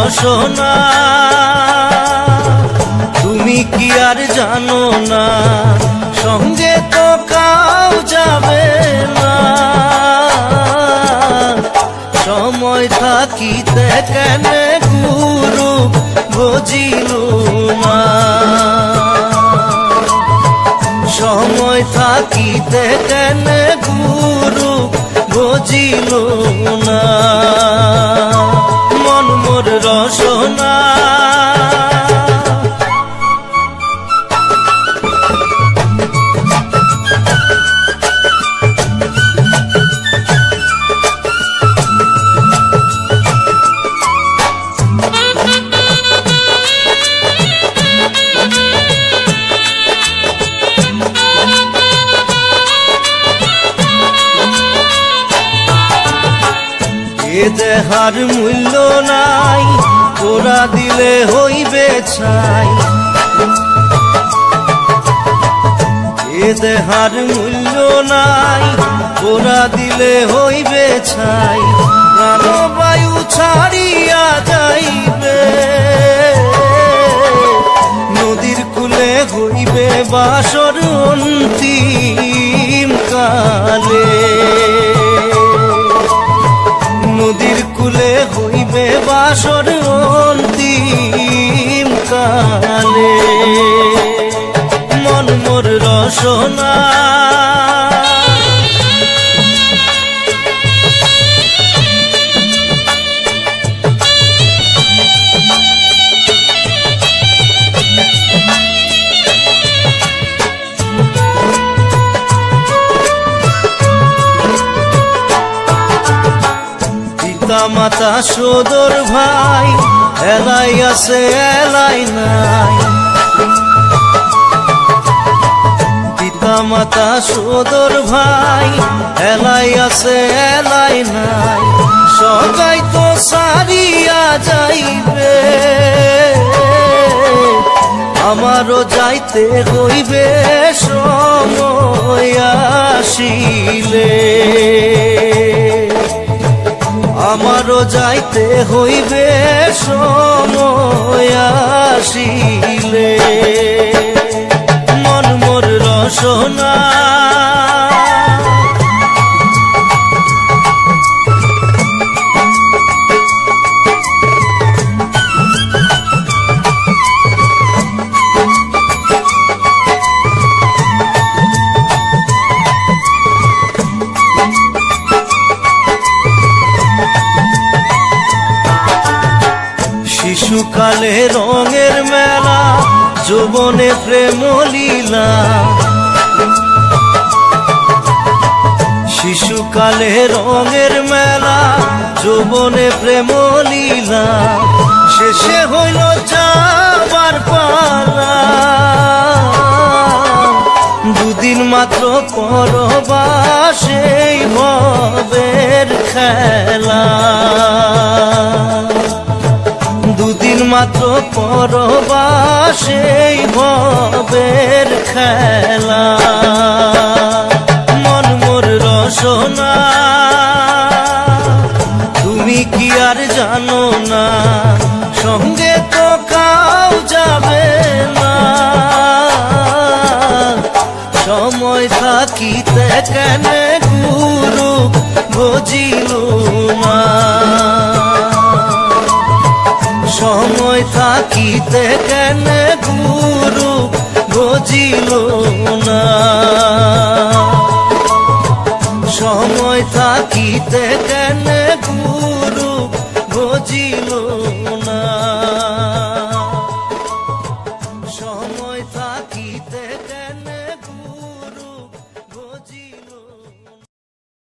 রসনা তুমি কি আর জানো না, সঙ্গে তো কাউ যাবে না। সময় থাকিতে কেন গুরু বুঝিল না, সময় থাকিতে কেন গুরু বুঝিল না। মন মোর রসনা এ দেহার মূল্য নাই, তোরা দিলে হইবে ছাই। এ দেহার মূল্য নাই, তোরা দিলে হইবে ছাই। প্রাণবায়ু ছাড়িয়া যাইবে, নদীর কূলে হইবে বাসর অন্তিম কালে। নদীর কূলে হইবে বাসর অন্তিম কালে। মন মোর রসনা মাতা সদর ভাই, এলাই আছে এলাই নাই। পিতা মাতা সদর ভাই, এলাই আছে এলাই নাই। সবাই তো সারিয়া যাইবে, আমারও যাইতে হইবে সময় আসিলে। আমারও যাইতে হইবে সময় আসিলে। মন মোর রসনা শিশুকালে রঙের মেলা, যৌবনে প্রেম লীলা। শিশুকালে রঙের মেলা, যৌবনে প্রেম লীলা। শেষে হইল যাবার পালা, দুদিন মাত্র পরবাসেই ভবের খেলা। দুদিন মাত্র পরবাসেই ভবের খেলা। মন মোর রসনা তুমি কি আর জানো না, সঙ্গে তো কাউ যাবে না। সময় থাকিতে কেন গুরু বুঝিল না, সময় থাকিতে কেন গুরু বুঝিল না। সময় থাকিতে কেন গুরু বুঝিল না।